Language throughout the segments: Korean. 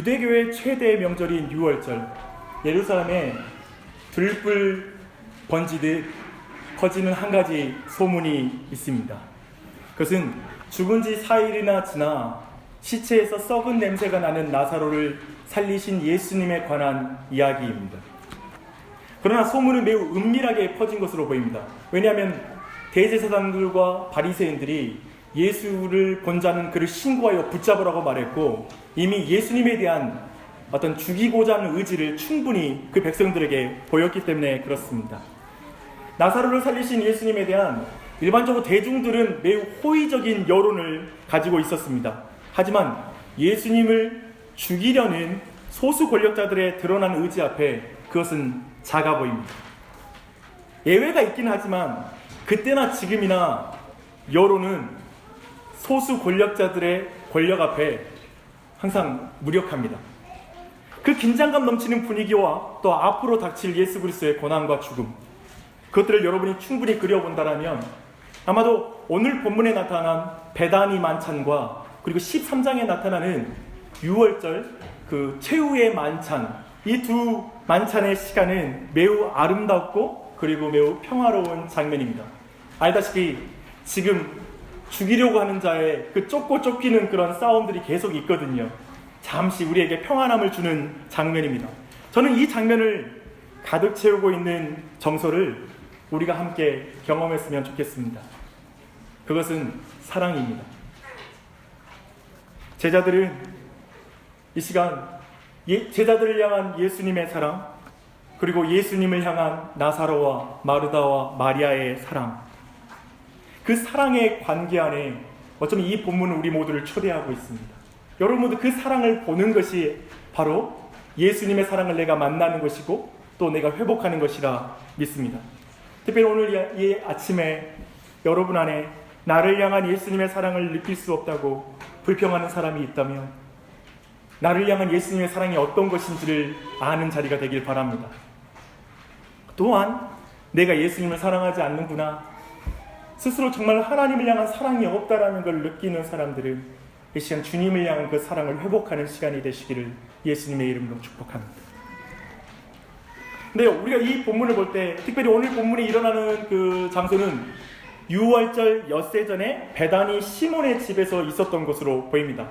유대교의 최대 명절인 유월절, 예루살렘에 들불 번지듯 퍼지는 한 가지 소문이 있습니다. 그것은 죽은 지 4일이나 지나 시체에서 썩은 냄새가 나는 나사로를 살리신 예수님에 관한 이야기입니다. 그러나 소문은 매우 은밀하게 퍼진 것으로 보입니다. 왜냐하면 대제사장들과 바리새인들이 예수를 본 자는 그를 신고하여 붙잡으라고 말했고, 이미 예수님에 대한 어떤 죽이고자 하는 의지를 충분히 그 백성들에게 보였기 때문에 그렇습니다. 나사로를 살리신 예수님에 대한 일반적으로 대중들은 매우 호의적인 여론을 가지고 있었습니다. 하지만 예수님을 죽이려는 소수 권력자들의 드러난 의지 앞에 그것은 작아 보입니다. 예외가 있긴 하지만 그때나 지금이나 여론은 소수 권력자들의 권력 앞에 항상 무력합니다. 그 긴장감 넘치는 분위기와 또 앞으로 닥칠 예수 그리스도의 고난과 죽음, 그것들을 여러분이 충분히 그려본다면 아마도 오늘 본문에 나타난 베다니 만찬과 그리고 13장에 나타나는 유월절 그 최후의 만찬, 이 두 만찬의 시간은 매우 아름답고 그리고 매우 평화로운 장면입니다. 알다시피 지금 죽이려고 하는 자의 그 쫓고 쫓기는 그런 싸움들이 계속 있거든요. 잠시 우리에게 평안함을 주는 장면입니다. 저는 이 장면을 가득 채우고 있는 정서를 우리가 함께 경험했으면 좋겠습니다. 그것은 사랑입니다. 제자들은 이 시간 제자들을 향한 예수님의 사랑, 그리고 예수님을 향한 나사로와 마르다와 마리아의 사랑, 그 사랑의 관계 안에 어쩌면 이 본문은 우리 모두를 초대하고 있습니다. 여러분 모두 그 사랑을 보는 것이 바로 예수님의 사랑을 내가 만나는 것이고 또 내가 회복하는 것이라 믿습니다. 특별히 오늘 이 아침에 여러분 안에 나를 향한 예수님의 사랑을 느낄 수 없다고 불평하는 사람이 있다면 나를 향한 예수님의 사랑이 어떤 것인지를 아는 자리가 되길 바랍니다. 또한 내가 예수님을 사랑하지 않는구나, 스스로 정말 하나님을 향한 사랑이 없다라는 걸 느끼는 사람들은 이 시간 주님을 향한 그 사랑을 회복하는 시간이 되시기를 예수님의 이름으로 축복합니다. 근데 우리가 이 본문을 볼 때, 특별히 오늘 본문이 일어나는 그 장소는 유월절 엿새 전에 베다니 시몬의 집에서 있었던 것으로 보입니다.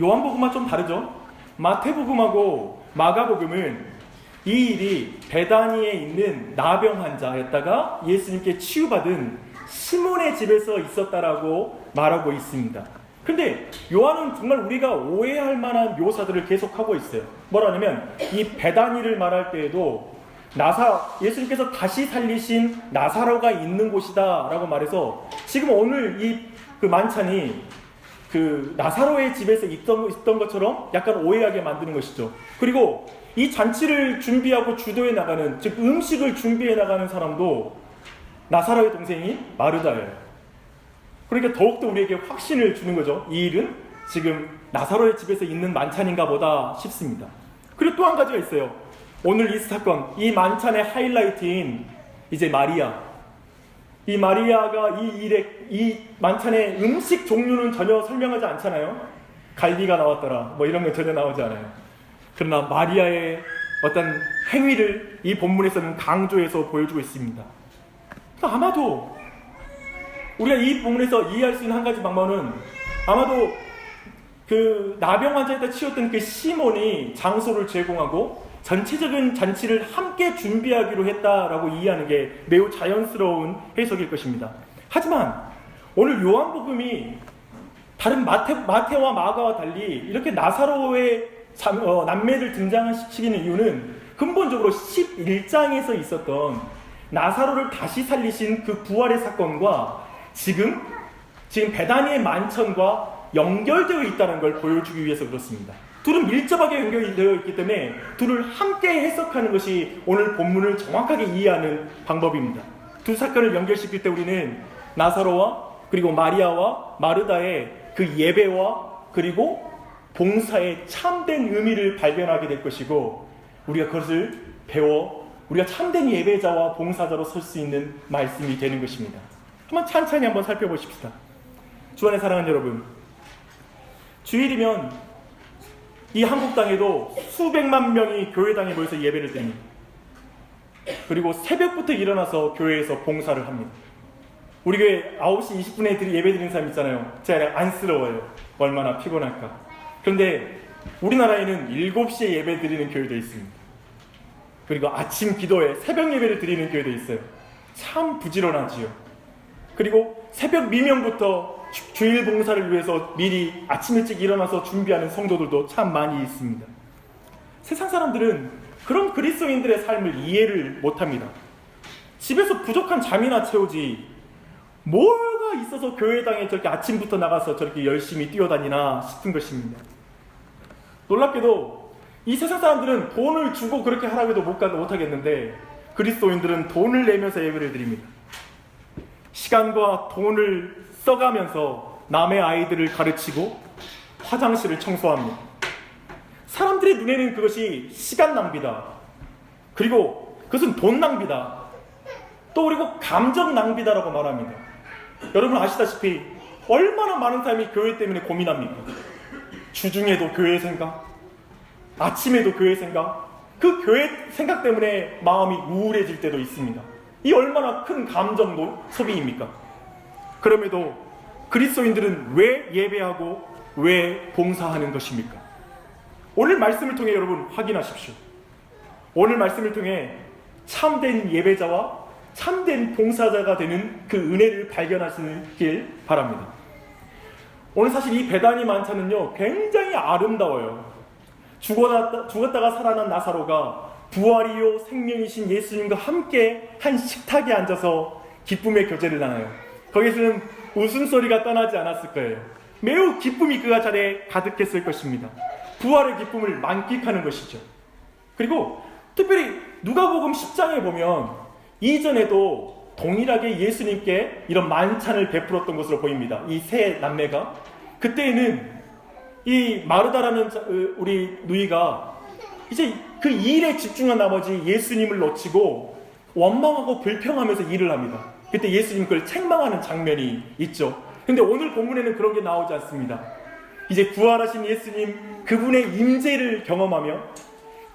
요한복음과 좀 다르죠? 마태복음하고 마가복음은 이 일이 베다니에 있는 나병 환자였다가 예수님께 치유받은 시몬의 집에서 있었다라고 말하고 있습니다. 근데 요한은 정말 우리가 오해할 만한 묘사들을 계속하고 있어요. 뭐라냐면 이 베다니를 말할 때에도 예수님께서 다시 살리신 나사로가 있는 곳이다 라고 말해서 지금 오늘 이 그 만찬이 그 나사로의 집에서 있던 것처럼 약간 오해하게 만드는 것이죠. 그리고 이 잔치를 준비하고 주도해 나가는, 즉 음식을 준비해 나가는 사람도 나사로의 동생이 마르다예요. 그러니까 더욱더 우리에게 확신을 주는 거죠. 이 일은 지금 나사로의 집에서 있는 만찬인가 보다 싶습니다. 그리고 또 한 가지가 있어요. 오늘 이 사건, 이 만찬의 하이라이트인 이제 마리아. 이 마리아가 이 만찬의 음식 종류는 전혀 설명하지 않잖아요. 갈비가 나왔더라, 뭐 이런 건 전혀 나오지 않아요. 그러나 마리아의 어떤 행위를 이 본문에서는 강조해서 보여주고 있습니다. 그러니까 아마도 우리가 이 본문에서 이해할 수 있는 한 가지 방법은 아마도 그 나병 환자에다 치웠던 그 시몬이 장소를 제공하고 전체적인 잔치를 함께 준비하기로 했다라고 이해하는 게 매우 자연스러운 해석일 것입니다. 하지만 오늘 요한복음이 다른 마태와 마가와 달리 이렇게 나사로의 남매를 등장시키는 이유는 근본적으로 11장에서 있었던 나사로를 다시 살리신 그 부활의 사건과 지금 베다니의 만찬과 연결되어 있다는 걸 보여주기 위해서 그렇습니다. 둘은 밀접하게 연결이 되어 있기 때문에 둘을 함께 해석하는 것이 오늘 본문을 정확하게 이해하는 방법입니다. 두 사건을 연결시킬 때 우리는 나사로와 그리고 마리아와 마르다의 그 예배와 그리고 봉사의 참된 의미를 발견하게 될 것이고, 우리가 그것을 배워 우리가 참된 예배자와 봉사자로 설 수 있는 말씀이 되는 것입니다. 한번 찬찬히 한번 살펴보십시다. 주 안에 사랑하는 여러분, 주일이면 이 한국 땅에도 수백만 명이 교회당에 모여서 예배를 드립니다. 그리고 새벽부터 일어나서 교회에서 봉사를 합니다. 우리 교회 9시 20분에 예배 드리는 사람 있잖아요. 제가 안쓰러워요. 얼마나 피곤할까. 그런데 우리나라에는 7시에 예배 드리는 교회도 있습니다. 그리고 아침 기도에 새벽 예배를 드리는 교회도 있어요. 참 부지런하지요. 그리고 새벽 미명부터 주일 봉사를 위해서 미리 아침 일찍 일어나서 준비하는 성도들도 참 많이 있습니다. 세상 사람들은 그런 그리스도인들의 삶을 이해를 못합니다. 집에서 부족한 잠이나 채우지 뭐가 있어서 교회당에 저렇게 아침부터 나가서 저렇게 열심히 뛰어다니나 싶은 것입니다. 놀랍게도 이 세상 사람들은 돈을 주고 그렇게 하라고 해도 못하겠는데 그리스도인들은 돈을 내면서 예배를 드립니다. 시간과 돈을 써가면서 남의 아이들을 가르치고 화장실을 청소합니다. 사람들의 눈에는 그것이 시간 낭비다. 그리고 그것은 돈 낭비다. 또 그리고 감정 낭비다라고 말합니다. 여러분 아시다시피 얼마나 많은 사람이 교회 때문에 고민합니까? 주중에도 교회 생각, 아침에도 교회 생각, 그 교회 생각 때문에 마음이 우울해질 때도 있습니다. 이 얼마나 큰 감정 소비입니까? 그럼에도 그리스도인들은 왜 예배하고 왜 봉사하는 것입니까? 오늘 말씀을 통해 여러분 확인하십시오. 오늘 말씀을 통해 참된 예배자와 참된 봉사자가 되는 그 은혜를 발견하시길 바랍니다. 오늘 사실 이 베다니 만찬은요 굉장히 아름다워요. 죽었다가 살아난 나사로가 부활이요 생명이신 예수님과 함께 한 식탁에 앉아서 기쁨의 교제를 나눠요. 거기서는 웃음소리가 떠나지 않았을 거예요. 매우 기쁨이 그 자리에 가득했을 것입니다. 부활의 기쁨을 만끽하는 것이죠. 그리고 특별히 누가복음 10장에 보면 이전에도 동일하게 예수님께 이런 만찬을 베풀었던 것으로 보입니다. 이 세 남매가 그때에는 이 마르다라는 우리 누이가 이제 그 일에 집중한 나머지 예수님을 놓치고 원망하고 불평하면서 일을 합니다. 그때 예수님 그걸 책망하는 장면이 있죠. 근데 오늘 본문에는 그런 게 나오지 않습니다. 이제 부활하신 예수님 그분의 임재를 경험하며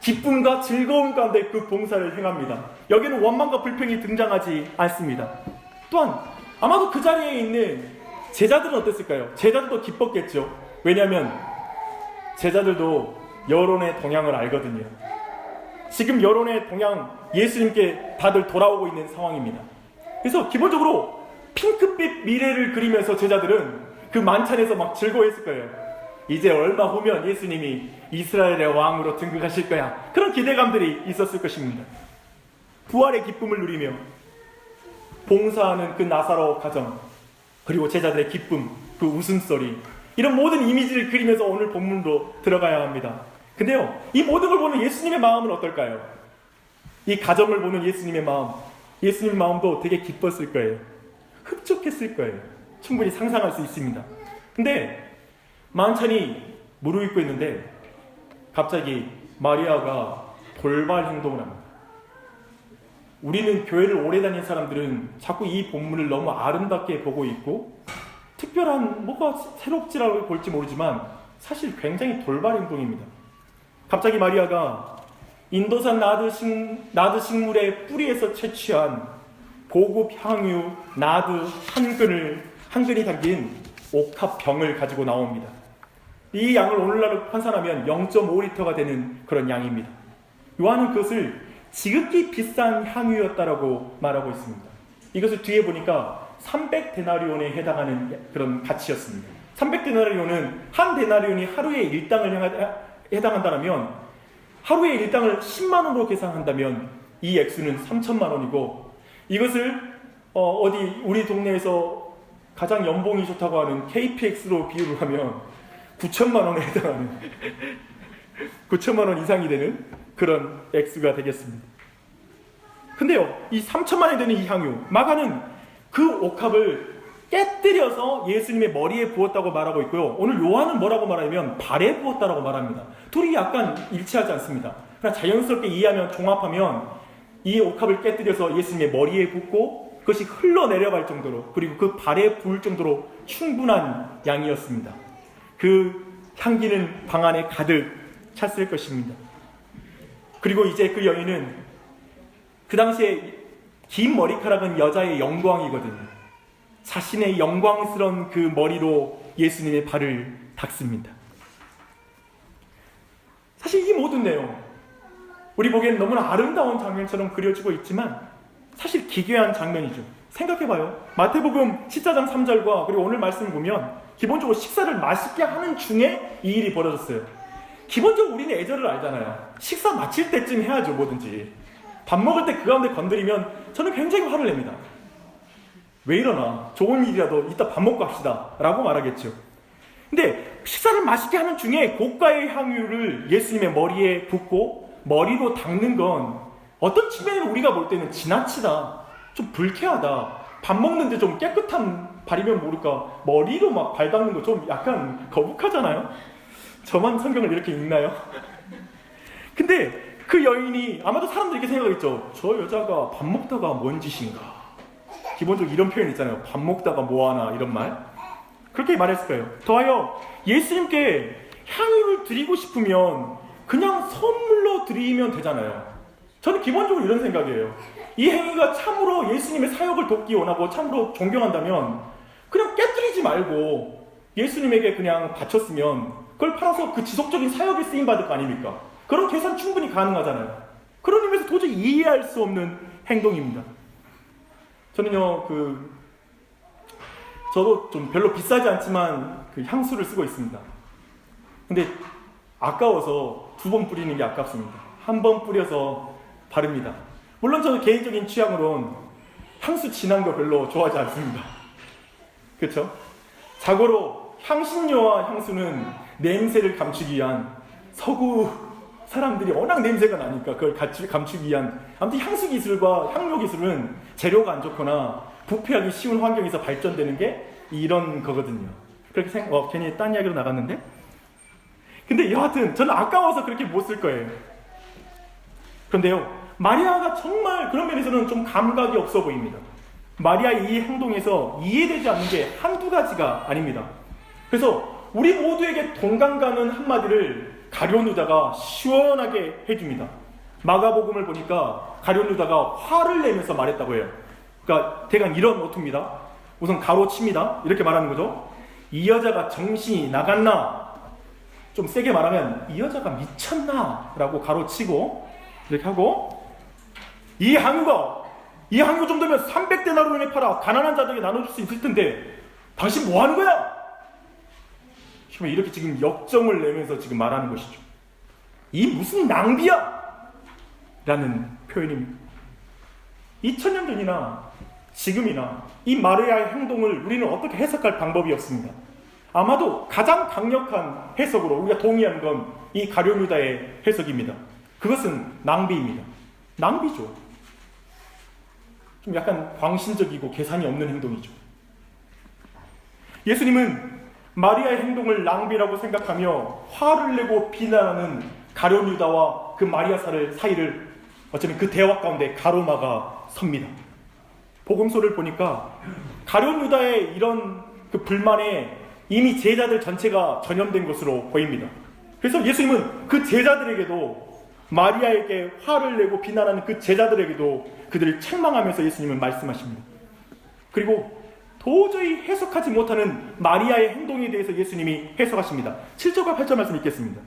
기쁨과 즐거움 가운데 그 봉사를 행합니다. 여기는 원망과 불평이 등장하지 않습니다. 또한 아마도 그 자리에 있는 제자들은 어땠을까요? 제자들도 기뻤겠죠. 왜냐하면 제자들도 여론의 동향을 알거든요. 지금 여론의 동향 예수님께 다들 돌아오고 있는 상황입니다. 그래서 기본적으로 핑크빛 미래를 그리면서 제자들은 그 만찬에서 막 즐거워했을 거예요. 이제 얼마 후면 예수님이 이스라엘의 왕으로 등극하실 거야. 그런 기대감들이 있었을 것입니다. 부활의 기쁨을 누리며 봉사하는 그 나사로 가정, 그리고 제자들의 기쁨, 그 웃음소리, 이런 모든 이미지를 그리면서 오늘 본문으로 들어가야 합니다. 근데요, 이 모든 걸 보는 예수님의 마음은 어떨까요? 이 가정을 보는 예수님의 마음, 예수님의 마음도 되게 기뻤을 거예요. 흡족했을 거예요. 충분히 상상할 수 있습니다. 근데 만찬이 무르익고 있는데 갑자기 마리아가 돌발 행동을 합니다. 우리는 교회를 오래 다닌 사람들은 자꾸 이 본문을 너무 아름답게 보고 있고 특별한 뭐가 새롭지라고 볼지 모르지만 사실 굉장히 돌발 행동입니다. 갑자기 마리아가 인도산 나드 식물의 뿌리에서 채취한 고급 향유 나드 한 근이 담긴 옥합병을 가지고 나옵니다. 이 양을 오늘날로 환산하면 0.5리터가 되는 그런 양입니다. 요한은 그것을 지극히 비싼 향유였다라고 말하고 있습니다. 이것을 뒤에 보니까 300데나리온에 해당하는 그런 가치였습니다. 300데나리온은 한 데나리온이 하루의 일당을 해당한다면 하루의 일당을 10만 원으로 계산한다면 이 액수는 3천만 원이고 이것을 어디 우리 동네에서 가장 연봉이 좋다고 하는 KPX로 비유를 하면 9천만 원에 해당하는 9천만 원 이상이 되는 그런 액수가 되겠습니다. 근데요, 이 3천만 원이 되는 이 향유, 마가는 그 옥합을 깨뜨려서 예수님의 머리에 부었다고 말하고 있고요. 오늘 요한은 뭐라고 말하냐면 발에 부었다라고 말합니다. 둘이 약간 일치하지 않습니다. 그러나 자연스럽게 이해하면 종합하면 이 옥합을 깨뜨려서 예수님의 머리에 붓고 그것이 흘러내려갈 정도로 그리고 그 발에 부을 정도로 충분한 양이었습니다. 그 향기는 방 안에 가득 찼을 것입니다. 그리고 이제 그 여인은 그 당시에 긴 머리카락은 여자의 영광이거든요. 자신의 영광스러운 그 머리로 예수님의 발을 닦습니다. 사실 이 모든 내용, 우리 보기엔 너무나 아름다운 장면처럼 그려지고 있지만 사실 기괴한 장면이죠. 생각해봐요. 마태복음 14장 3절과 그리고 오늘 말씀을 보면 기본적으로 식사를 맛있게 하는 중에 이 일이 벌어졌어요. 기본적으로 우리는 예절을 알잖아요. 식사 마칠 때쯤 해야죠, 뭐든지. 밥 먹을 때 그 가운데 건드리면 저는 굉장히 화를 냅니다. 왜 이러나? 좋은 일이라도 이따 밥 먹고 합시다 라고 말하겠죠. 근데 식사를 맛있게 하는 중에 고가의 향유를 예수님의 머리에 붓고 머리로 닦는 건 어떤 측면으로 우리가 볼 때는 지나치다, 좀 불쾌하다, 밥 먹는데 좀 깨끗한 발이면 모를까 머리로 막 발 닦는 거 좀 약간 거북하잖아요. 저만 성경을 이렇게 읽나요? 근데 그 여인이 아마도 사람들이 이렇게 생각하겠죠. 저 여자가 밥 먹다가 뭔 짓인가. 기본적으로 이런 표현 있잖아요. 밥 먹다가 뭐하나 이런 말. 그렇게 말했을 거예요. 더하여 예수님께 향유를 드리고 싶으면 그냥 선물로 드리면 되잖아요. 저는 기본적으로 이런 생각이에요. 이 행위가 참으로 예수님의 사역을 돕기 원하고 참으로 존경한다면 그냥 깨뜨리지 말고 예수님에게 그냥 바쳤으면 그걸 팔아서 그 지속적인 사역에 쓰임받을 거 아닙니까? 그런 계산 충분히 가능하잖아요. 그런 의미에서 도저히 이해할 수 없는 행동입니다. 저는요, 저도 좀 별로 비싸지 않지만 그 향수를 쓰고 있습니다. 근데 아까워서 2번 뿌리는 게 아깝습니다. 1번 뿌려서 바릅니다. 물론 저는 개인적인 취향으론 향수 진한 거 별로 좋아하지 않습니다. 그렇죠? 자고로 향신료와 향수는 냄새를 감추기 위한 서구 사람들이 워낙 냄새가 나니까 그걸 감추기 위한 아무튼 향수 기술과 향료 기술은 재료가 안 좋거나 부패하기 쉬운 환경에서 발전되는 게 이런 거거든요. 그렇게 괜히 딴 이야기로 나갔는데 근데 여하튼 저는 아까워서 그렇게 못 쓸 거예요. 그런데요, 마리아가 정말 그런 면에서는 좀 감각이 없어 보입니다. 마리아의 이 행동에서 이해되지 않는 게 한두 가지가 아닙니다. 그래서 우리 모두에게 동감 가는 한마디를 가룟 유다가 시원하게 해줍니다. 마가복음을 보니까 가룟 유다가 화를 내면서 말했다고 해요. 그러니까 대강 이런 어투입니다. 우선 가로칩니다. 이렇게 말하는 거죠. 이 여자가 정신이 나갔나? 좀 세게 말하면 이 여자가 미쳤나? 라고 가로치고 이렇게 하고 이 향유 정도면 300데나리온에 팔아 가난한 자들에게 나눠줄 수 있을 텐데 당신 뭐 하는 거야? 이렇게 지금 역정을 내면서 지금 말하는 것이죠. 이 무슨 낭비야! 라는 표현입니다. 2000년 전이나 지금이나 이 마리아의 행동을 우리는 어떻게 해석할 방법이 없습니다. 아마도 가장 강력한 해석으로 우리가 동의하는 건 이 가룟 유다의 해석입니다. 그것은 낭비입니다. 낭비죠. 좀 약간 광신적이고 계산이 없는 행동이죠. 예수님은 마리아의 행동을 낭비라고 생각하며 화를 내고 비난하는 가룟 유다와 그 마리아 사이를 어쩌면 그 대화 가운데 가로막아 섭니다. 복음서를 보니까 가룟 유다의 이런 그 불만에 이미 제자들 전체가 전염된 것으로 보입니다. 그래서 예수님은 그 제자들에게도 마리아에게 화를 내고 비난하는 그 제자들에게도 그들을 책망하면서 예수님은 말씀하십니다. 그리고 도저히 해석하지 못하는 마리아의 행동에 대해서 예수님이 해석하십니다. 7절과 8절 말씀 읽겠습니다.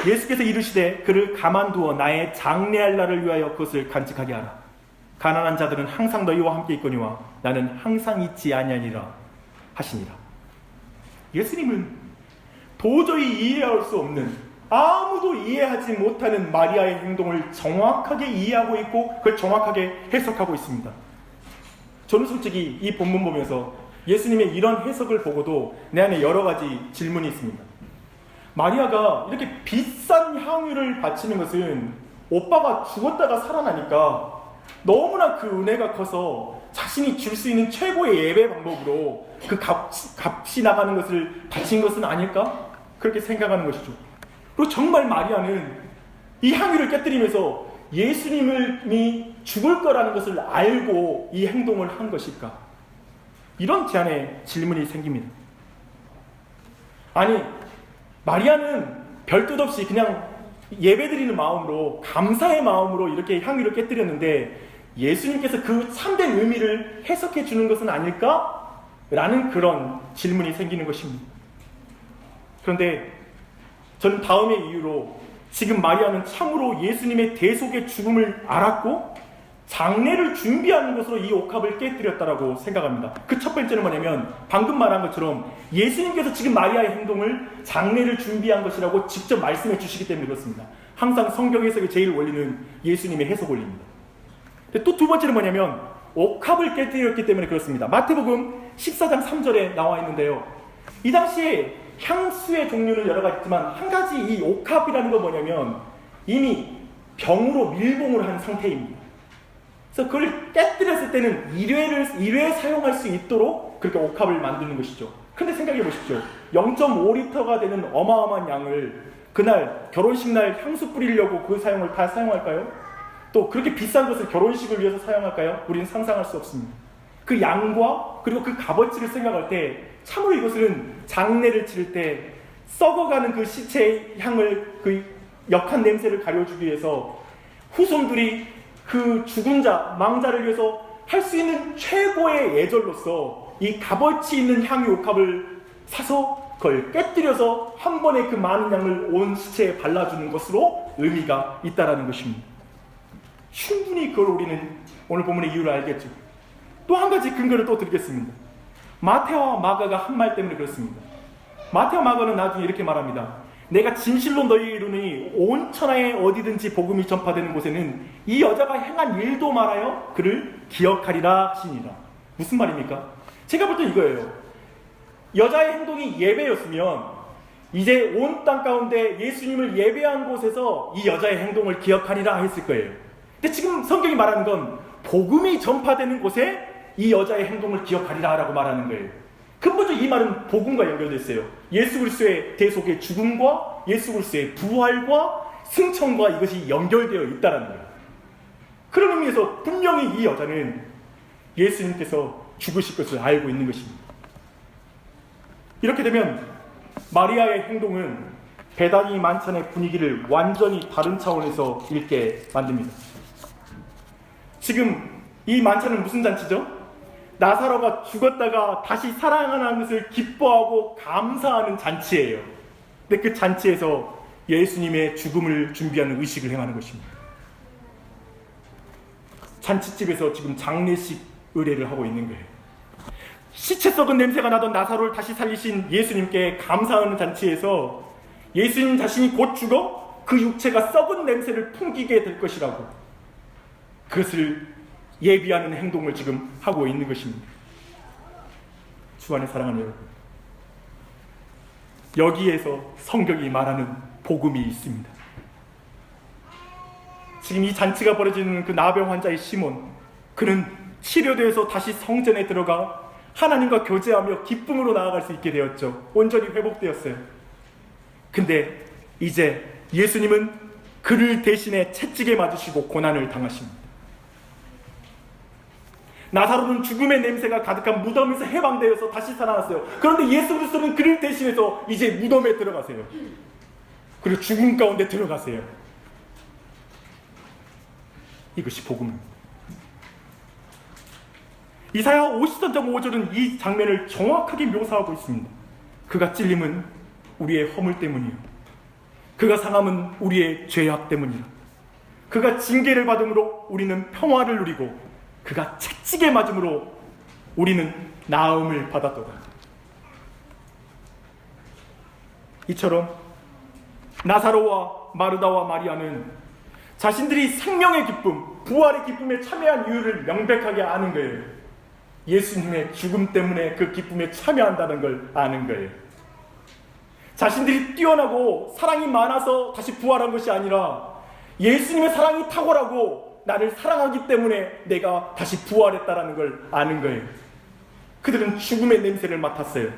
예수께서 이르시되 그를 가만두어 나의 장래할 날을 위하여 그것을 간직하게 하라. 가난한 자들은 항상 너희와 함께 있거니와 나는 항상 있지 아니하니라 하시니라. 예수님은 도저히 이해할 수 없는, 아무도 이해하지 못하는 마리아의 행동을 정확하게 이해하고 있고 그걸 정확하게 해석하고 있습니다. 저는 솔직히 이 본문 보면서 예수님의 이런 해석을 보고도 내 안에 여러 가지 질문이 있습니다. 마리아가 이렇게 비싼 향유를 바치는 것은 오빠가 죽었다가 살아나니까 너무나 그 은혜가 커서 자신이 줄 수 있는 최고의 예배 방법으로 그 값이 나가는 것을 바친 것은 아닐까? 그렇게 생각하는 것이죠. 그리고 정말 마리아는 이 향유를 깨뜨리면서 예수님이 죽을 거라는 것을 알고 이 행동을 한 것일까? 이런 제 안에 질문이 생깁니다. 아니, 마리아는 별 뜻 없이 그냥 예배드리는 마음으로, 감사의 마음으로 이렇게 향유를 깨뜨렸는데 예수님께서 그 참된 의미를 해석해 주는 것은 아닐까? 라는 그런 질문이 생기는 것입니다. 그런데 저는 다음의 이유로 지금 마리아는 참으로 예수님의 대속의 죽음을 알았고 장례를 준비하는 것으로 이 옥합을 깨뜨렸다라고 생각합니다. 그 첫 번째는 뭐냐면 방금 말한 것처럼 예수님께서 지금 마리아의 행동을 장례를 준비한 것이라고 직접 말씀해 주시기 때문에 그렇습니다. 항상 성경 해석의 제일 원리는 예수님의 해석 원리입니다. 또 두 번째는 뭐냐면 옥합을 깨뜨렸기 때문에 그렇습니다. 마태복음 14장 3절에 나와 있는데요. 이 당시에 향수의 종류는 여러 가지 있지만 한 가지 이 옥합이라는 건 뭐냐면 이미 병으로 밀봉을 한 상태입니다. 그래서 그걸 깨뜨렸을 때는 일회에 사용할 수 있도록 그렇게 옥합을 만드는 것이죠. 근데 생각해 보십시오. 0.5리터가 되는 어마어마한 양을 그날 결혼식 날 향수 뿌리려고 그 사용을 다 사용할까요? 또 그렇게 비싼 것을 결혼식을 위해서 사용할까요? 우리는 상상할 수 없습니다. 그 양과 그리고 그 값어치를 생각할 때 참으로 이것은 장례를 치를 때 썩어가는 그 시체의 향을, 그 역한 냄새를 가려주기 위해서 후손들이 그 죽은 자, 망자를 위해서 할 수 있는 최고의 예절로서 이 값어치 있는 향유 옥합을 사서 그걸 깨뜨려서 한 번에 그 많은 양을 온 시체에 발라주는 것으로 의미가 있다라는 것입니다. 충분히 그걸 우리는 오늘 본문의 이유를 알겠죠. 또 한 가지 근거를 또 드리겠습니다. 마태와 마가가 한 말 때문에 그렇습니다. 마태와 마가는 나중에 이렇게 말합니다. 내가 진실로 너희에게 이르노니 온 천하에 어디든지 복음이 전파되는 곳에는 이 여자가 행한 일도 말하여 그를 기억하리라 하시니라. 무슨 말입니까? 제가 볼 때 이거예요. 여자의 행동이 예배였으면 이제 온 땅 가운데 예수님을 예배한 곳에서 이 여자의 행동을 기억하리라 했을 거예요. 근데 지금 성경이 말하는 건 복음이 전파되는 곳에 이 여자의 행동을 기억하리라 라고 말하는 거예요. 근본적으로 이 말은 복음과 연결되어 있어요. 예수 그리스도의 대속의 죽음과 예수 그리스도의 부활과 승천과 이것이 연결되어 있다는 거예요. 그런 의미에서 분명히 이 여자는 예수님께서 죽으실 것을 알고 있는 것입니다. 이렇게 되면 마리아의 행동은 베다니 만찬의 분위기를 완전히 다른 차원에서 읽게 만듭니다. 지금 이 만찬은 무슨 잔치죠? 나사로가 죽었다가 다시 살아나는 것을 기뻐하고 감사하는 잔치예요. 근데 그 잔치에서 예수님의 죽음을 준비하는 의식을 행하는 것입니다. 잔치집에서 지금 장례식 의례를 하고 있는 거예요. 시체 썩은 냄새가 나던 나사로를 다시 살리신 예수님께 감사하는 잔치에서 예수님 자신이 곧 죽어 그 육체가 썩은 냄새를 풍기게 될 것이라고, 그것을 예비하는 행동을 지금 하고 있는 것입니다. 주 안에 사랑하는 여러분, 여기에서 성경이 말하는 복음이 있습니다. 지금 이 잔치가 벌어지는 그 나병 환자의 시몬, 그는 치료되어서 다시 성전에 들어가 하나님과 교제하며 기쁨으로 나아갈 수 있게 되었죠. 온전히 회복되었어요. 근데 이제 예수님은 그를 대신에 채찍에 맞으시고 고난을 당하십니다. 나사로는 죽음의 냄새가 가득한 무덤에서 해방되어서 다시 살아났어요. 그런데 예수 그리스도는 그를 대신해서 이제 무덤에 들어가세요. 그리고 죽음 가운데 들어가세요. 이것이 복음입니다. 이사야 53장 5절은 이 장면을 정확하게 묘사하고 있습니다. 그가 찔림은 우리의 허물 때문이요, 그가 상함은 우리의 죄악 때문이라. 그가 징계를 받음으로 우리는 평화를 누리고 그가 채찍에 맞음으로 우리는 나음을 받았도다. 이처럼 나사로와 마르다와 마리아는 자신들이 생명의 기쁨, 부활의 기쁨에 참여한 이유를 명백하게 아는 거예요. 예수님의 죽음 때문에 그 기쁨에 참여한다는 걸 아는 거예요. 자신들이 뛰어나고 사랑이 많아서 다시 부활한 것이 아니라 예수님의 사랑이 탁월하고 나를 사랑하기 때문에 내가 다시 부활했다라는 걸 아는 거예요. 그들은 죽음의 냄새를 맡았어요.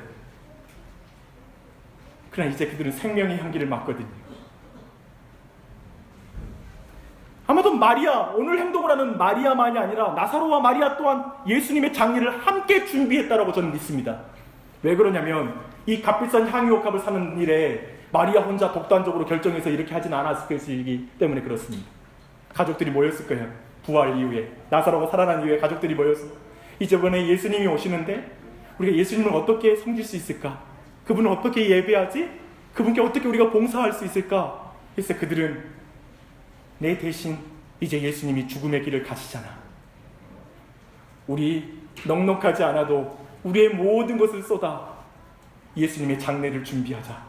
그러나 이제 그들은 생명의 향기를 맡거든요. 아마도 마리아, 오늘 행동을 하는 마리아만이 아니라 나사로와 마리아 또한 예수님의 장례를 함께 준비했다라고 저는 믿습니다. 왜 그러냐면 이 값비싼 향유옥합을 사는 일에 마리아 혼자 독단적으로 결정해서 이렇게 하진 않았을 것이기 때문에 그렇습니다. 가족들이 모였을 거예요. 부활 이후에, 나사로가 살아난 이후에 가족들이 모여서 이번에 예수님이 오시는데 우리가 예수님을 어떻게 섬길 수 있을까? 그분을 어떻게 예배하지? 그분께 어떻게 우리가 봉사할 수 있을까? 그래서 그들은 내 대신 이제 예수님이 죽음의 길을 가시잖아, 우리 넉넉하지 않아도 우리의 모든 것을 쏟아 예수님의 장례를 준비하자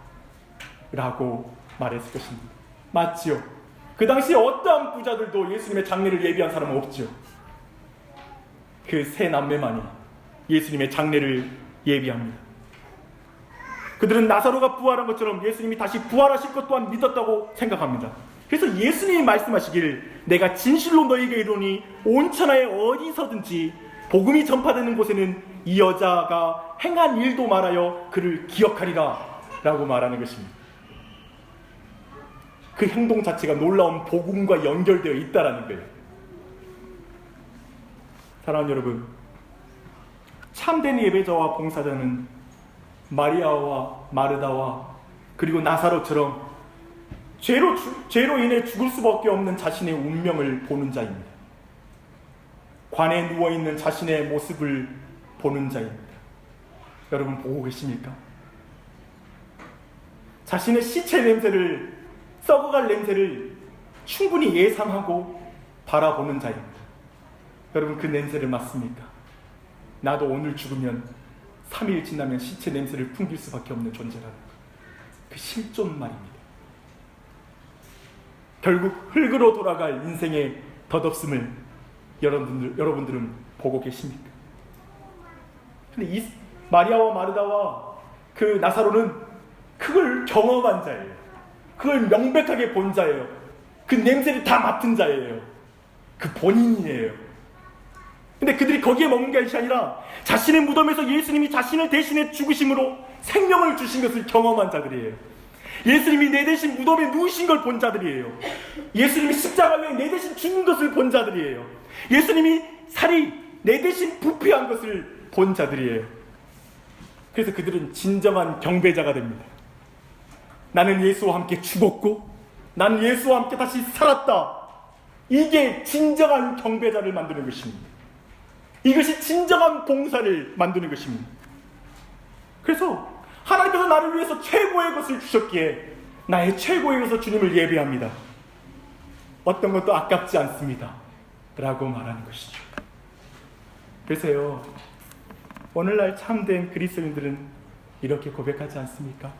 라고 말했을 것입니다. 맞지요? 그 당시 어떠한 부자들도 예수님의 장례를 예비한 사람은 없죠. 그 세 남매만이 예수님의 장례를 예비합니다. 그들은 나사로가 부활한 것처럼 예수님이 다시 부활하실 것 또한 믿었다고 생각합니다. 그래서 예수님이 말씀하시길 내가 진실로 너희에게 이르노니 온 천하에 어디서든지 복음이 전파되는 곳에는 이 여자가 행한 일도 말하여 그를 기억하리라 라고 말하는 것입니다. 그 행동 자체가 놀라운 복음과 연결되어 있다라는 거예요. 사랑하는 여러분, 참된 예배자와 봉사자는 마리아와 마르다와 그리고 나사로처럼 죄로 인해 죽을 수밖에 없는 자신의 운명을 보는 자입니다. 관에 누워있는 자신의 모습을 보는 자입니다. 여러분 보고 계십니까? 자신의 시체 냄새를, 썩어갈 냄새를 충분히 예상하고 바라보는 자입니다. 여러분 그 냄새를 맡습니까? 나도 오늘 죽으면 3일 지나면 시체 냄새를 풍길 수밖에 없는 존재라는 것. 그 실존 말입니다. 결국 흙으로 돌아갈 인생의 덧없음을 여러분들은 보고 계십니까? 근데 이 마리아와 마르다와 그 나사로는 그걸 경험한 자예요. 그걸 명백하게 본 자예요. 그 냄새를 다 맡은 자예요. 그 본인이에요. 근데 그들이 거기에 머문 것이 아니라 자신의 무덤에서 예수님이 자신을 대신해 죽으심으로 생명을 주신 것을 경험한 자들이에요. 예수님이 내 대신 무덤에 누우신 걸 본 자들이에요. 예수님이 십자가 위에 내 대신 죽는 것을 본 자들이에요. 예수님이 살이 내 대신 부패한 것을 본 자들이에요. 그래서 그들은 진정한 경배자가 됩니다. 나는 예수와 함께 죽었고 나는 예수와 함께 다시 살았다. 이게 진정한 경배자를 만드는 것입니다. 이것이 진정한 봉사를 만드는 것입니다. 그래서 하나님께서 나를 위해서 최고의 것을 주셨기에 나의 최고의 것을 주님을 예배합니다. 어떤 것도 아깝지 않습니다 라고 말하는 것이죠. 그래서요, 오늘날 참된 그리스도인들은 이렇게 고백하지 않습니까?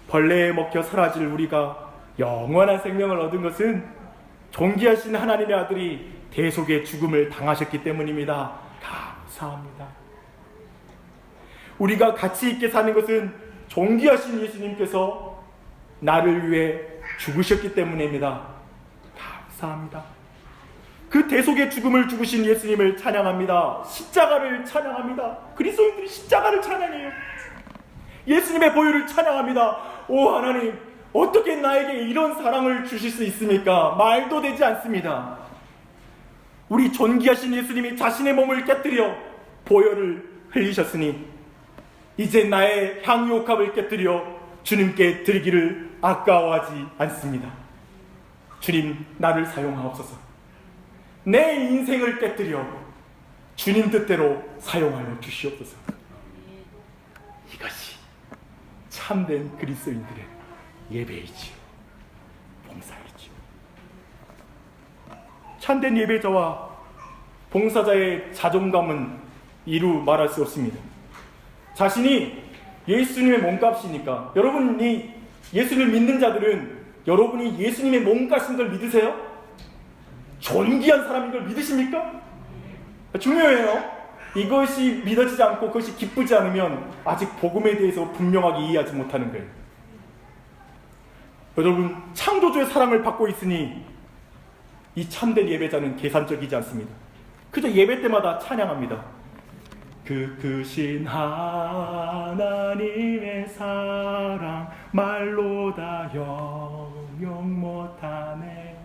벌레에 먹혀 사라질 우리가 영원한 생명을 얻은 것은 존귀하신 하나님의 아들이 대속의 죽음을 당하셨기 때문입니다. 감사합니다. 우리가 가치 있게 사는 것은 존귀하신 예수님께서 나를 위해 죽으셨기 때문입니다. 감사합니다. 그 대속의 죽음을 죽으신 예수님을 찬양합니다. 십자가를 찬양합니다. 그리스도인들이 십자가를 찬양해요. 예수님의 보혈을 찬양합니다. 오 하나님, 어떻게 나에게 이런 사랑을 주실 수 있습니까? 말도 되지 않습니다. 우리 존귀하신 예수님이 자신의 몸을 깨뜨려 보혈을 흘리셨으니 이제 나의 향유옥합을 깨뜨려 주님께 드리기를 아까워하지 않습니다. 주님, 나를 사용하옵소서. 내 인생을 깨뜨려 주님 뜻대로 사용하여 주시옵소서. 이것이 참된 그리스도인들의 예배이지요, 봉사이지요. 참된 예배자와 봉사자의 자존감은 이루 말할 수 없습니다. 자신이 예수님의 몸값이니까. 여러분이 예수를 믿는 자들은 여러분이 예수님의 몸값인 걸 믿으세요? 존귀한 사람인 걸 믿으십니까? 중요해요. 이것이 믿어지지 않고 그것이 기쁘지 않으면 아직 복음에 대해서 분명하게 이해하지 못하는 거예요. 여러분, 창조주의 사랑을 받고 있으니 이 참된 예배자는 계산적이지 않습니다. 그저 예배 때마다 찬양합니다. 그 크신 하나님의 사랑 말로 다 형용 못하네.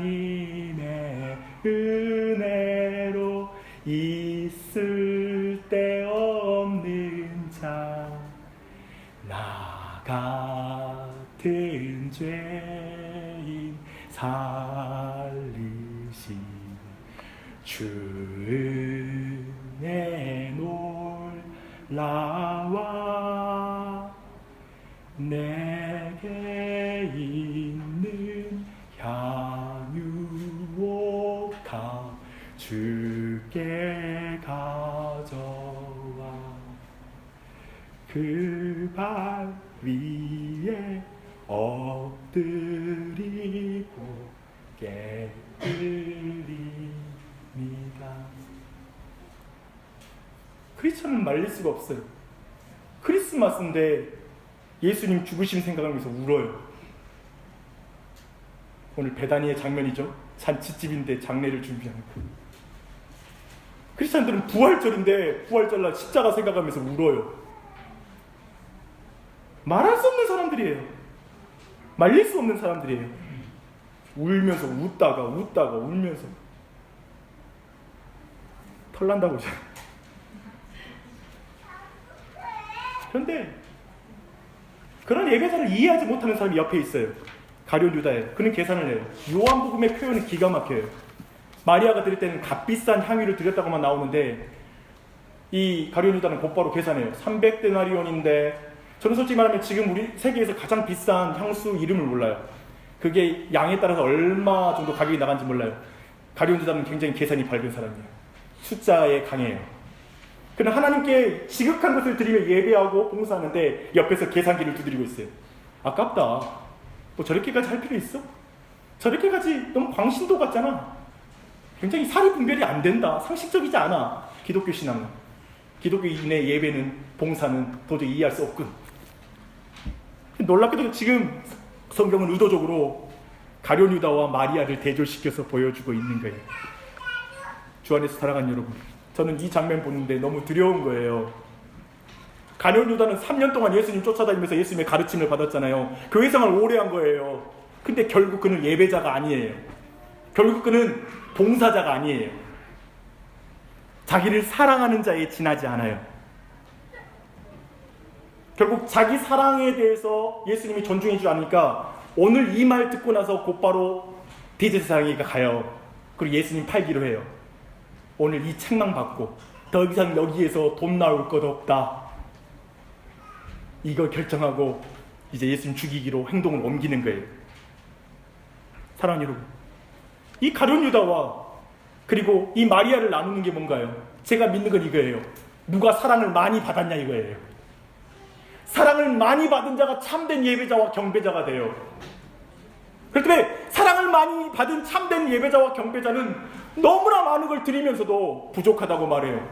하나님의 은혜로 있을 데 없는 자 나 같은 죄인 살리신 주 은혜 놀라와 내게 있는 향유옥합 주께 가져와 그 발 위에 엎드리고 깨뜨립니다. 크리스천은 말릴 수가 없어요. 크리스마스인데 예수님 죽으심 생각하면서 울어요. 오늘 베다니의 장면이죠. 잔치집인데 장례를 준비하는 거. 크리스천들은 부활절인데 부활절날 십자가 생각하면서 울어요. 말할 수 없는 사람들이에요. 말릴 수 없는 사람들이에요. 울면서 웃다가 울면서 털난다고 하죠. 그런데 그런 예배자를 이해하지 못하는 사람이 옆에 있어요. 가룟 유다예요. 그는 계산을 해요. 요한복음의 표현은 기가 막혀요. 마리아가 드릴 때는 값비싼 향유를 드렸다고만 나오는데 이 가룟 유다는 곧바로 계산해요. 300데나리온인데 저는 솔직히 말하면 지금 우리 세계에서 가장 비싼 향수 이름을 몰라요. 그게 양에 따라서 얼마 정도 가격이 나간지 몰라요. 가룟 유다는 굉장히 계산이 밝은 사람이에요. 숫자에 강해요. 그는 하나님께 지극한 것을 드리며 예배하고 봉사하는데 옆에서 계산기를 두드리고 있어요. 아깝다. 뭐 저렇게까지 할 필요 있어? 저렇게까지 너무 광신도 같잖아. 굉장히 사리 분별이 안 된다. 상식적이지 않아. 기독교 신앙은. 기독교인의 예배는 봉사는 도저히 이해할 수 없군. 놀랍게도 지금 성경은 의도적으로 가룟 유다와 마리아를 대조시켜서 보여주고 있는 거예요. 주 안에서 사랑하는 여러분, 저는 이 장면 보는데 너무 두려운 거예요. 가룟 유다는 3년 동안 예수님 쫓아다니면서 예수님의 가르침을 받았잖아요. 교회 생활 오래 한 거예요. 근데 결국 그는 예배자가 아니에요. 결국 그는 봉사자가 아니에요. 자기를 사랑하는 자에 지나지 않아요. 결국 자기 사랑에 대해서 예수님이 존중해 주지 않으니까 오늘 이 말 듣고 나서 곧바로 대제사장에게 가요. 그리고 예수님 팔기로 해요. 오늘 이 책망 받고 더 이상 여기에서 돈 나올 것 없다. 이거 결정하고 이제 예수님 죽이기로 행동을 옮기는 거예요. 사랑하는 여러분, 이 가룟 유다와 그리고 이 마리아를 나누는 게 뭔가요? 제가 믿는 건 이거예요. 누가 사랑을 많이 받았냐 이거예요. 사랑을 많이 받은 자가 참된 예배자와 경배자가 돼요. 그렇기 때문에 사랑을 많이 받은 참된 예배자와 경배자는 너무나 많은 걸 드리면서도 부족하다고 말해요.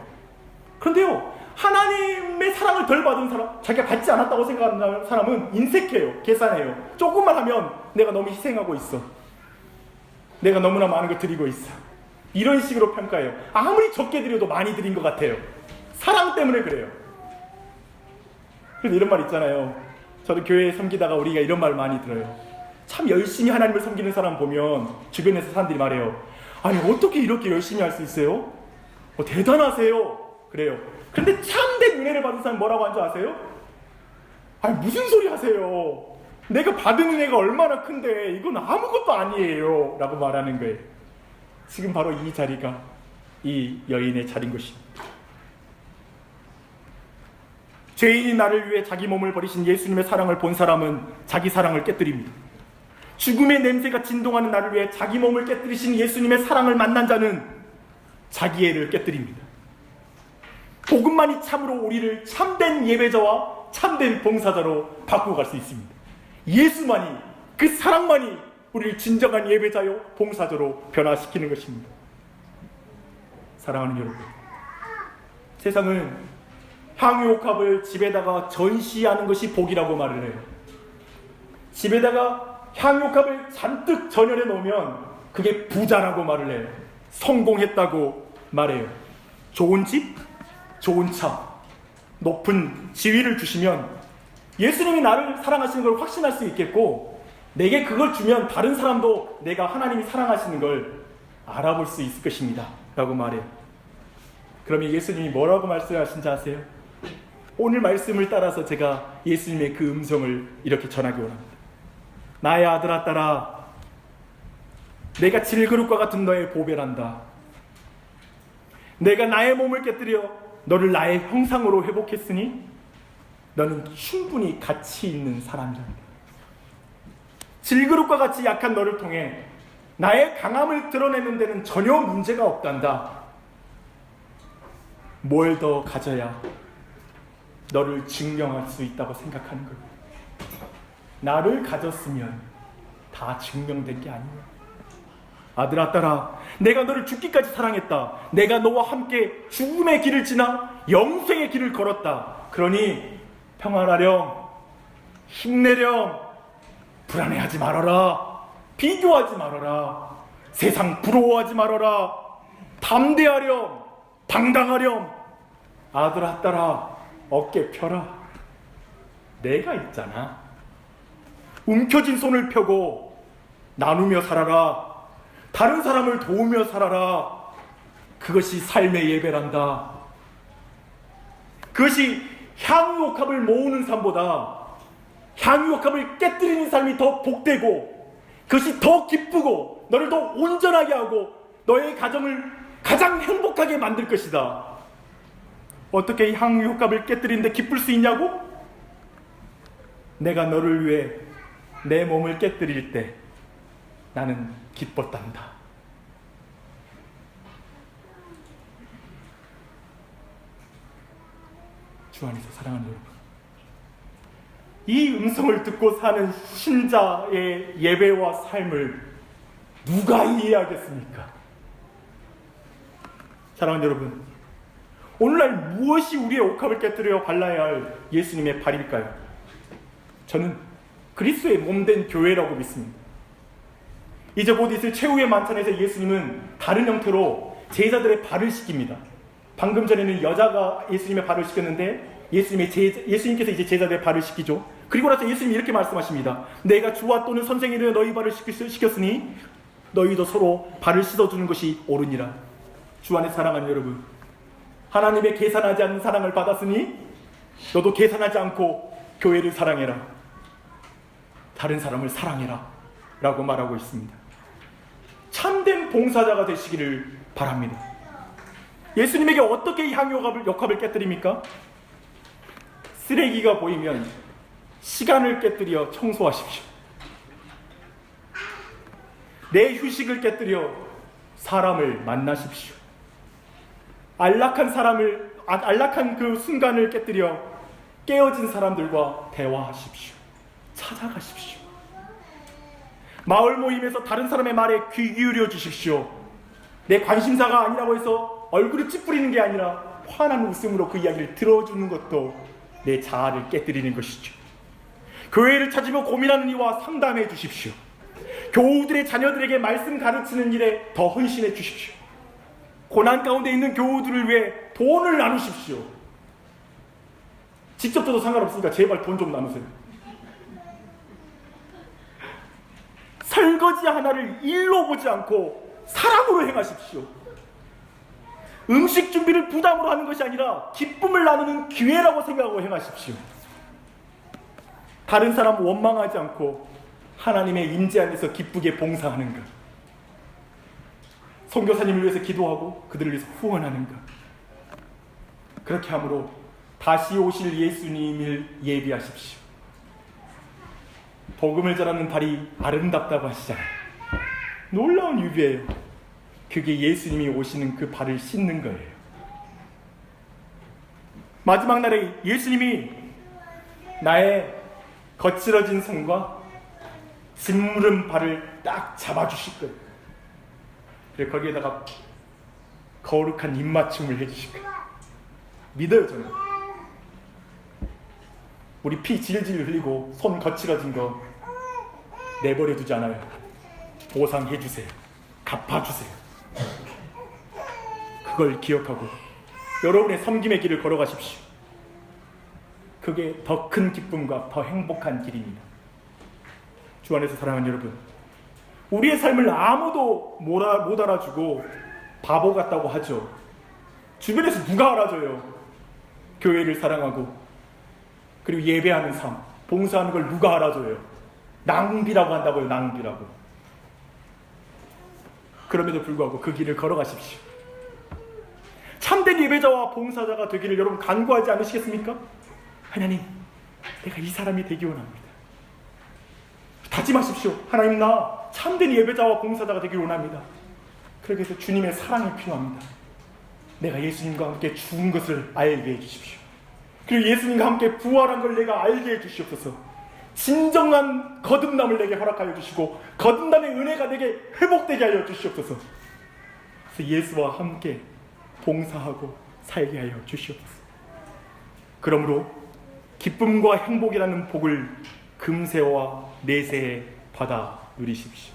그런데요, 하나님의 사랑을 덜 받은 사람, 자기가 받지 않았다고 생각하는 사람은 인색해요. 계산해요. 조금만 하면 내가 너무 희생하고 있어. 내가 너무나 많은 걸 드리고 있어. 이런 식으로 평가해요. 아무리 적게 드려도 많이 드린 것 같아요. 사랑 때문에 그래요. 그래서 이런 말 있잖아요. 저도 교회에 섬기다가 우리가 이런 말 많이 들어요. 참 열심히 하나님을 섬기는 사람 보면 주변에서 사람들이 말해요. 아니 어떻게 이렇게 열심히 할 수 있어요? 대단하세요. 그래요. 그런데 참된 은혜를 받은 사람 뭐라고 하는지 아세요? 아니 무슨 소리 하세요. 내가 받은 은혜가 얼마나 큰데 이건 아무것도 아니에요 라고 말하는 거예요. 지금 바로 이 자리가 이 여인의 자리인 것입니다. 죄인이 나를 위해 자기 몸을 버리신 예수님의 사랑을 본 사람은 자기 사랑을 깨뜨립니다. 죽음의 냄새가 진동하는 나를 위해 자기 몸을 깨뜨리신 예수님의 사랑을 만난 자는 자기애를 깨뜨립니다. 복음만이 참으로 우리를 참된 예배자와 참된 봉사자로 바꾸고 갈 수 있습니다. 예수만이, 그 사랑만이 우리를 진정한 예배자요 봉사자로 변화시키는 것입니다. 사랑하는 여러분, 세상은 향유옥합을 집에다가 전시하는 것이 복이라고 말을 해요. 집에다가 향유옥합을 잔뜩 전열해 놓으면 그게 부자라고 말을 해요. 성공했다고 말해요. 좋은 집, 좋은 차, 높은 지위를 주시면 예수님이 나를 사랑하시는 걸 확신할 수 있겠고, 내게 그걸 주면 다른 사람도 내가 하나님이 사랑하시는 걸 알아볼 수 있을 것입니다 라고 말해요. 그러면 예수님이 뭐라고 말씀하신지 아세요? 오늘 말씀을 따라서 제가 예수님의 그 음성을 이렇게 전하기 원합니다. 나의 아들아 딸아, 내가 질그릇과 같은 너의 보배란다. 내가 나의 몸을 깨뜨려 너를 나의 형상으로 회복했으니 너는 충분히 가치 있는 사람이란다. 질그릇과 같이 약한 너를 통해 나의 강함을 드러내는 데는 전혀 문제가 없단다. 뭘 더 가져야 너를 증명할 수 있다고 생각하는 거야. 나를 가졌으면 다 증명된 게 아니야. 아들아 딸아, 내가 너를 죽기까지 사랑했다. 내가 너와 함께 죽음의 길을 지나 영생의 길을 걸었다. 그러니 평안하렴, 힘내렴, 불안해하지 말아라, 비교하지 말아라, 세상 부러워하지 말아라, 담대하렴, 당당하렴. 아들아 딸아, 어깨 펴라. 내가 있잖아. 움켜진 손을 펴고 나누며 살아라. 다른 사람을 도우며 살아라. 그것이 삶의 예배란다. 그것이 향유옥합을 모으는 삶보다 향유옥합을 깨뜨리는 삶이 더 복되고, 그것이 더 기쁘고 너를 더 온전하게 하고 너의 가정을 가장 행복하게 만들 것이다. 어떻게 향유옥합을 깨뜨리는데 기쁠 수 있냐고? 내가 너를 위해 내 몸을 깨뜨릴 때 나는 기뻤단다. 주 안에서 사랑하는 여러분, 이 음성을 듣고 사는 신자의 예배와 삶을 누가 이해하겠습니까? 사랑하는 여러분, 오늘날 무엇이 우리의 옥합을 깨뜨려 발라야 할 예수님의 발일까요? 저는 그리스도의 몸된 교회라고 믿습니다. 이제 곧 있을 최후의 만찬에서 예수님은 다른 형태로 제자들의 발을 씻깁니다. 방금 전에는 여자가 예수님의 발을 씻겼는데 예수님께서 이제 제자들의 발을 씻기죠. 그리고 나서 예수님이 이렇게 말씀하십니다. 내가 주와 또는 선생이를 너희 발을 씻겼으니 너희도 서로 발을 씻어주는 것이 옳으니라. 주 안에 사랑하는 여러분, 하나님의 계산하지 않는 사랑을 받았으니 너도 계산하지 않고 교회를 사랑해라, 다른 사람을 사랑해라 라고 말하고 있습니다. 참된 봉사자가 되시기를 바랍니다. 예수님에게 어떻게 향유옥합을 깨뜨립니까? 쓰레기가 보이면 시간을 깨뜨려 청소하십시오. 내 휴식을 깨뜨려 사람을 만나십시오. 안락한 그 순간을 깨뜨려 깨어진 사람들과 대화하십시오. 찾아가십시오. 마을 모임에서 다른 사람의 말에 귀 기울여 주십시오. 내 관심사가 아니라고 해서 얼굴을 찌푸리는 게 아니라 환한 웃음으로 그 이야기를 들어주는 것도 내 자아를 깨뜨리는 것이죠. 교회를 찾으며 고민하는 이와 상담해 주십시오. 교우들의 자녀들에게 말씀 가르치는 일에 더 헌신해 주십시오. 고난 가운데 있는 교우들을 위해 돈을 나누십시오. 직접 줘도 상관없으니까 제발 돈 좀 나누세요. 설거지 하나를 일로 보지 않고 사랑으로 행하십시오. 음식 준비를 부담으로 하는 것이 아니라 기쁨을 나누는 기회라고 생각하고 행하십시오. 다른 사람 원망하지 않고 하나님의 임재 안에서 기쁘게 봉사하는 것, 선교사님을 위해서 기도하고 그들을 위해서 후원하는 것, 그렇게 함으로 다시 오실 예수님을 예비하십시오. 복음을 전하는 발이 아름답다고 하시잖아요. 놀라운 유비예요. 그게 예수님이 오시는 그 발을 씻는 거예요. 마지막 날에 예수님이 나의 거칠어진 손과 짓무른 발을 딱 잡아주실 거예요. 그리고 거기에다가 거룩한 입맞춤을 해주실 거예요. 믿어요, 저는. 우리 피 질질 흘리고 손 거칠어진 거 내버려 두지 않아요. 보상해 주세요. 갚아주세요. 그걸 기억하고 여러분의 섬김의 길을 걸어가십시오. 그게 더 큰 기쁨과 더 행복한 길입니다. 주 안에서 사랑하는 여러분, 우리의 삶을 아무도 못 알아주고 바보 같다고 하죠. 주변에서 누가 알아줘요? 교회를 사랑하고 그리고 예배하는 삶, 봉사하는 걸 누가 알아줘요? 낭비라고 한다고요. 낭비라고. 그럼에도 불구하고 그 길을 걸어가십시오. 참된 예배자와 봉사자가 되기를 여러분 간구하지 않으시겠습니까? 하나님, 내가 이 사람이 되기 원합니다. 다짐하십시오. 하나님, 나 참된 예배자와 봉사자가 되기 원합니다. 그러기 위해서 주님의 사랑이 필요합니다. 내가 예수님과 함께 죽은 것을 알게 해주십시오. 그리고 예수님과 함께 부활한 걸 내가 알게 해주시옵소서. 진정한 거듭남을 내게 허락하여 주시고 거듭남의 은혜가 내게 회복되게 하여 주시옵소서. 그래서 예수와 함께 봉사하고 살게 하여 주시옵소서. 그러므로 기쁨과 행복이라는 복을 금세와 내세에 받아 누리십시오.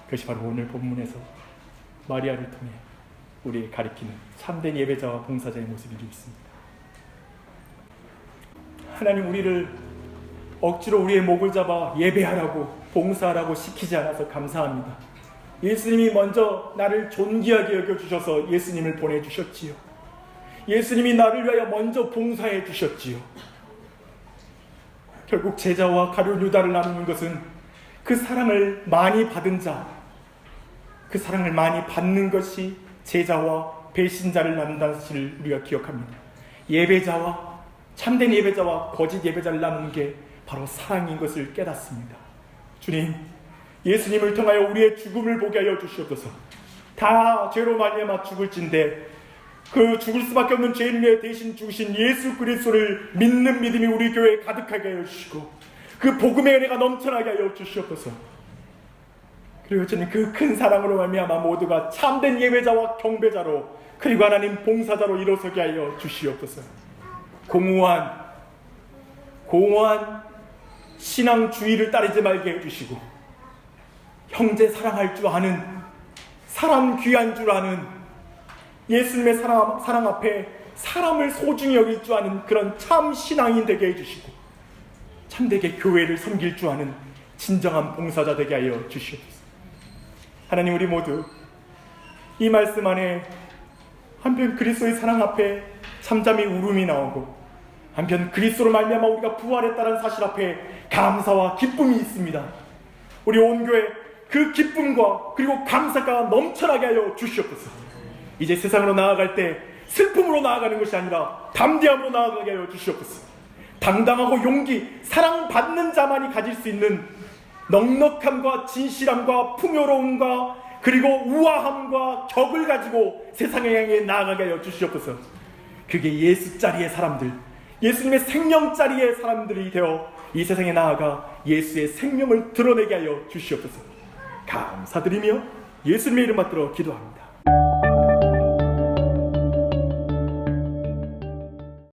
그것이 바로 오늘 본문에서 마리아를 통해 우리에게 가리키는 참된 예배자와 봉사자의 모습이 있습니다. 하나님, 우리를 억지로 우리의 목을 잡아 예배하라고 봉사하라고 시키지 않아서 감사합니다. 예수님이 먼저 나를 존귀하게 여겨주셔서 예수님을 보내주셨지요. 예수님이 나를 위하여 먼저 봉사해 주셨지요. 결국 제자와 가룟 유다를 나누는 것은 그 사랑을 많이 받은 자, 그 사랑을 많이 받는 것이 제자와 배신자를 나눈다는 사실을 우리가 기억합니다. 예배자와 참된 예배자와 거짓 예배자를 나누는 게 바로 사랑인 것을 깨닫습니다. 주님, 예수님을 통하여 우리의 죽음을 보게 하여 주시옵소서. 다 죄로 말미암아 죽을진데 그 죽을 수밖에 없는 죄인을 위해 대신 죽으신 예수 그리스도를 믿는 믿음이 우리 교회에 가득하게 하여 주시고 그 복음의 은혜가 넘쳐나게 하여 주시옵소서. 그리고 저는 그 큰 사랑으로 말미암아 모두가 참된 예배자와 경배자로 그리고 하나님 봉사자로 일어서게 하여 주시옵소서. 공허한 신앙주의를 따르지 말게 해주시고 형제 사랑할 줄 아는, 사람 귀한 줄 아는, 예수님의 사랑 앞에 사람을 소중히 여길 줄 아는 그런 참 신앙인 되게 해주시고 참되게 교회를 섬길 줄 아는 진정한 봉사자 되게 하여 주시옵소서. 하나님, 우리 모두 이 말씀 안에 한편 그리스도의 사랑 앞에 잠잠히 울음이 나오고 한편 그리스도로 말미암아 우리가 부활했다는 사실 앞에 감사와 기쁨이 있습니다. 우리 온 교회 그 기쁨과 그리고 감사가 넘쳐나게 하여 주시옵소서. 이제 세상으로 나아갈 때 슬픔으로 나아가는 것이 아니라 담대함으로 나아가게 하여 주시옵소서. 당당하고 용기, 사랑받는 자만이 가질 수 있는 넉넉함과 진실함과 풍요로움과 그리고 우아함과 격을 가지고 세상에 향해 나아가게 하여 주시옵소서. 그게 예수자리의 사람들, 예수님의 생명자리의 사람들이 되어 이 세상에 나아가 예수의 생명을 드러내게 하여 주시옵소서. 감사드리며 예수님의 이름 받들어 기도합니다.